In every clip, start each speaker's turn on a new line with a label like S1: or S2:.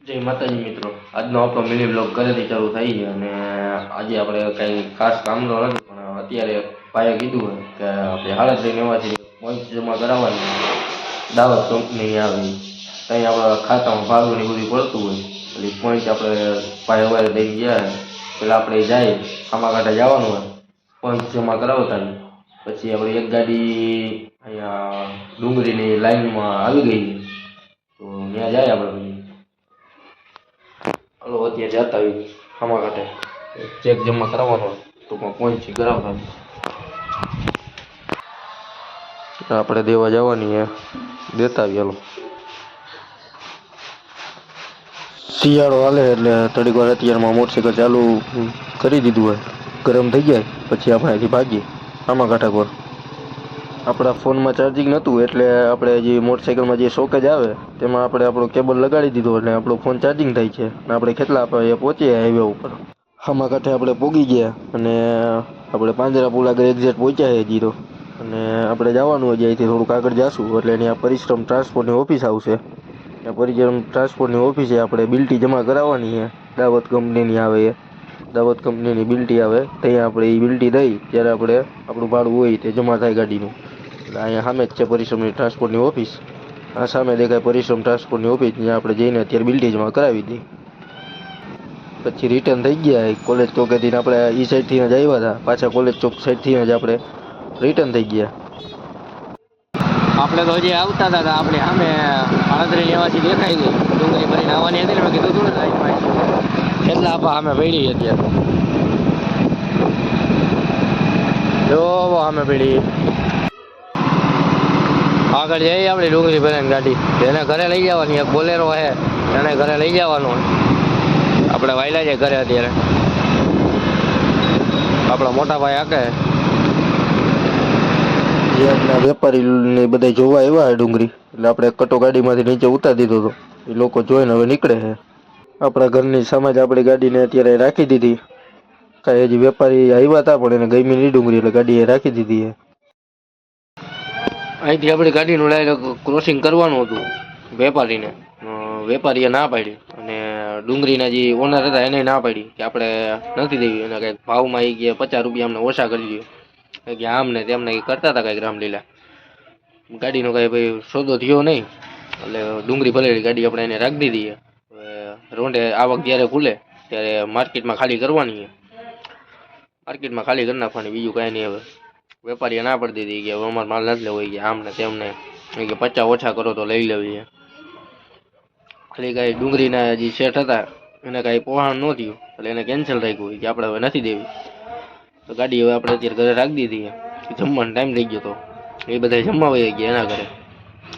S1: જય માતાજી મિત્રો, આજનો આપણો મિની બ્લોગ ઘરેથી ચાલુ થઈ છે અને આજે આપણે કંઈ ખાસ કામનો નથી, પણ અત્યારે ભાઈએ કીધું કે આપણે હાલત લઈને એવાથી પોઈન્ટ જમા કરાવવાની દાવત કંપની આવી ત્યાં આપણા ખાતામાં ભાડું ને બધું પડતું હોય એટલે પોઈન્ટ આપણે ભાઈ અવારે દઈ ગયા. પેલા આપણે જાય આમાં કાંઠે જવાનું હોય પોઈન્ટ જમા કરાવતા પછી આપણે એક ગાડી અહીંયા ડુંગળીની લાઈનમાં આવી ગઈ તો ત્યાં જાય આપણે. હલો અત્યારે જતા આવી આમાં કાંઠે ચેક જમા કરાવવાનો તો પોઈન્ટ કરાવતા આપણે દેવા જવાની દેતા આવી. હાલો શિયાળો હાલે એટલે થોડીક વાર અત્યારમાં મોટરસાઇકલ ચાલુ કરી દીધું હોય, ગરમ થઈ જાય પછી આપણે અહીંથી ભાગીએ આમાં કાંઠા પર. આપણા ફોનમાં ચાર્જિંગ નહોતું એટલે આપણે જે મોટરસાઇકલમાં જે શોકેજ આવે તેમાં આપણે આપણો કેબલ લગાડી દીધો એટલે આપણો ફોન ચાર્જિંગ થાય છે અને આપણે કેટલા આપણે પહોંચીએ હાઈવે ઉપર. આમાં કાંઠે આપણે પોગી ગયા અને આપણે પાંજરાપોળ આગળ એક્ઝેક્ટ પહોંચ્યા છે હજી તો. અને આપણે જવાનું હજી અહીંથી થોડુંક આગળ જઈશું એટલે એની આ પરિશ્રમ ટ્રાન્સપોર્ટની ઓફિસ આવશે. પરિશ્રમ ટ્રાન્સપોર્ટની ઓફિસે આપણે બિલ્ટી જમા કરાવવાની છે. દાવત કંપનીની આવે એ દાવત કંપનીની બિલ્ટી આવે ત્યાં આપણે એ બિલ્ટી દઈ ત્યારે આપણે આપણું ભાડું હોય તે જમા થાય ગાડીનું. એટલે અહીંયા સામે જ છે પરિશ્રમની ટ્રાન્સપોર્ટની ઓફિસ. આ સામે દેખાય પરિશ્રમ ટ્રાન્સપોર્ટની ઓફિસ, ત્યાં આપણે જઈને અત્યારે બિલ્ટી જમા કરાવી દઈએ. પછી રિટર્ન થઈ ગયા કોલેજ ચોકેથી આપણે એ સાઈડથી જ આવ્યા હતા, પાછા કોલેજ ચોક સાઈડથી જ આપણે રિટર્ન થઈ ગયા. આપણે તો હજી આવતા હતા આપણે સામે આળત્રી લેવાથી દેખાઈ ગઈ ડુંગળી ભરીને આવવાની હતી ને મેં કીધું હતું ને લાઈનમાં કેટલા આપા સામે પડી અત્યારે જો સામે પડી. આગળ જઈએ આપણે ડુંગળી ભરીને ગાડી એને ઘરે લઈ જવાની, એક બોલેરો છે એને ઘરે લઈ જવાનું. આપણે વાયલા છે ઘરે અત્યારે આપણા મોટા ભાઈ આકે આજના વેપારી બધા જોવા આવ્યા ડુંગળી એટલે આપણે કટો ગાડીમાંથી નીચે ઉતારી દીધો હતો. એ લોકો જોઈને હવે નીકળે છે. આપણા ઘરની સામે જ આપણી ગાડીને અત્યારે રાખી દીધી. કાંઈ હજી વેપારી આવ્યા હતા પણ એને ગમી નહીં ડુંગળી એટલે ગાડી રાખી દીધી છે. અહીંથી આપણી ગાડીનું ડાયરેક્ટ ક્રોસિંગ કરવાનું હતું વેપારીને. વેપારીએ ના પાડી અને ડુંગળીના જે ઓનર હતા એને ના પાડી કે આપણે નથી દેવી. એને કંઈક ભાવમાં એ કે 50 રૂપિયા અમને ઓછા કરી દો કે આમ ને તેમને કરતા હતા કંઈક રામલીલા. ગાડીનો કાંઈ ભાઈ સોદો થયો નહીં એટલે ડુંગળી ભરેલી ગાડી આપણે એને રાખી દીધી. હવે રોંડે આવક જ્યારે ખુલે ત્યારે માર્કેટમાં ખાલી કરવાની છે. માર્કેટમાં ખાલી કરી નાખવાની, બીજું કાંઈ નહીં. હવે વેપારીએ ના પડી દીધી કે અમારે માલ નથી લેવો કે આમ ને તેમને કે 50 ઓછા કરો તો લઈ લેવી. ખાલી કાંઈ ડુંગળીના જે શેઠ હતા એને કાંઈ પોહાણ ન થયું એટલે એને કેન્સલ રાખ્યું કે આપણે હવે નથી દેવી. તો ગાડી હવે આપણે અત્યારે ઘરે રાખી દીધી. જમવાનો ટાઈમ થઈ ગયો તો એ બધા જમવા વહી ગયા એના ઘરે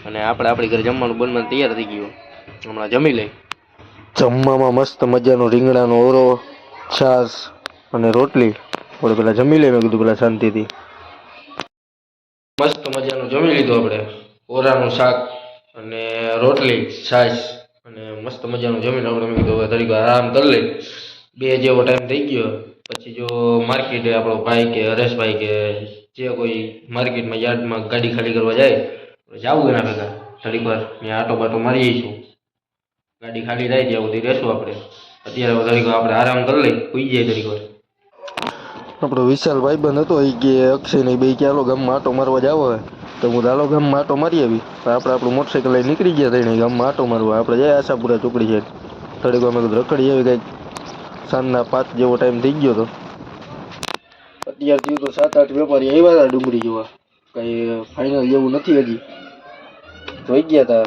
S1: અને આપણે આપણી ઘરે જમવાનું બનવાનું તૈયાર થઈ ગયું. હમણાં જમી લઈ. જમવામાં મસ્ત મજાનો રીંગણાનો ઓરો, છાશ અને રોટલી. આપણે પેલા જમી લઈએ મેં કીધું પેલા શાંતિથી. મસ્ત મજાનું જમી લીધું આપણે, ઓરાનું શાક અને રોટલી છાશ અને મસ્ત મજાનું જમીને આપણે મેં કીધું હવે થોડીક આરામ કરી લઈ. 2 જેવો ટાઈમ થઈ ગયો. પછી જો માર્કેટે આપણો ભાઈ કે હરેશભાઈ કે જે કોઈ માર્કેટમાં યાર્ડમાં ગાડી ખાલી કરવા જાય જવું એના ભેગા થોડીક વાર ત્યાં આટો બાટો મારી જઈશું. ગાડી ખાલી થાય ત્યાં સુધી રહેશું આપણે. અત્યારે થોડીક આપણે આરામ કરી લઈ, સુઈ જાય થોડીક વાર. આપણો વિશાલ ભાઈબંધ હતો એ કે અક્ષય ને બે કે હાલો ગામમાં આટો મારવા જાવ હોય તો હું હાલો ગામમાં આટો મારી આવી. આપણે આપણું મોટરસાઇકલ લઈને નીકળી ગયા થઈને ગામમાં આટો મારવા. આપણે જાય આશાપુરા ચોકડી છે થોડીક વાર મેં કીધું રખડી આવી. કંઈક સાંજના 5 જેવો ટાઈમ થઈ ગયો હતો. અત્યાર થયું તો 7-8 વેપારી આવ્યા હતા ડુંગળી જોવા. કંઈ ફાઇનલ જેવું નથી હજી. જોઈ ગયા હતા,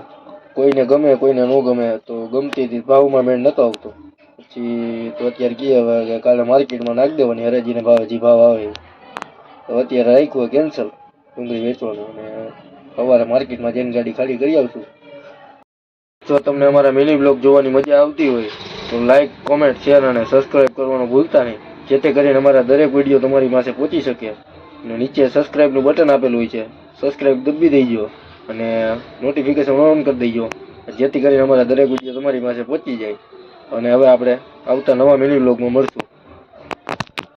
S1: કોઈને ગમે કોઈને ન ગમે તો ગમતી હતી ભાવમાં મેળ નતો આવતો. પછી તો અત્યારે કહે હવે કે કાલે માર્કેટમાં નાખી દેવાની હરેજીને ભાવે જે ભાવ આવે. તો અત્યારે રાખ્યું કેન્સલ ડુંગળી વેચવાનું અને સવારે માર્કેટમાં જઈને ગાડી ખાલી કરી આવશું. જો તમને અમારા મિની બ્લોગ જોવાની મજા આવતી હોય તો લાઈક, કોમેન્ટ, શેર અને સબસ્ક્રાઈબ કરવાનું ભૂલતા નહીં, જેથી કરીને અમારા દરેક વિડીયો તમારી પાસે પહોંચી શકે. અને નીચે સબસ્ક્રાઈબનું બટન આપેલું હોય છે, સબસ્ક્રાઈબ દબી દેજો અને નોટિફિકેશન ઓન કરી દેજો, જેથી કરીને અમારા દરેક વિડીયો તમારી પાસે પહોંચી જાય. અને હવે આપણે આવતા નવા મિની બ્લોગમાં મળશું.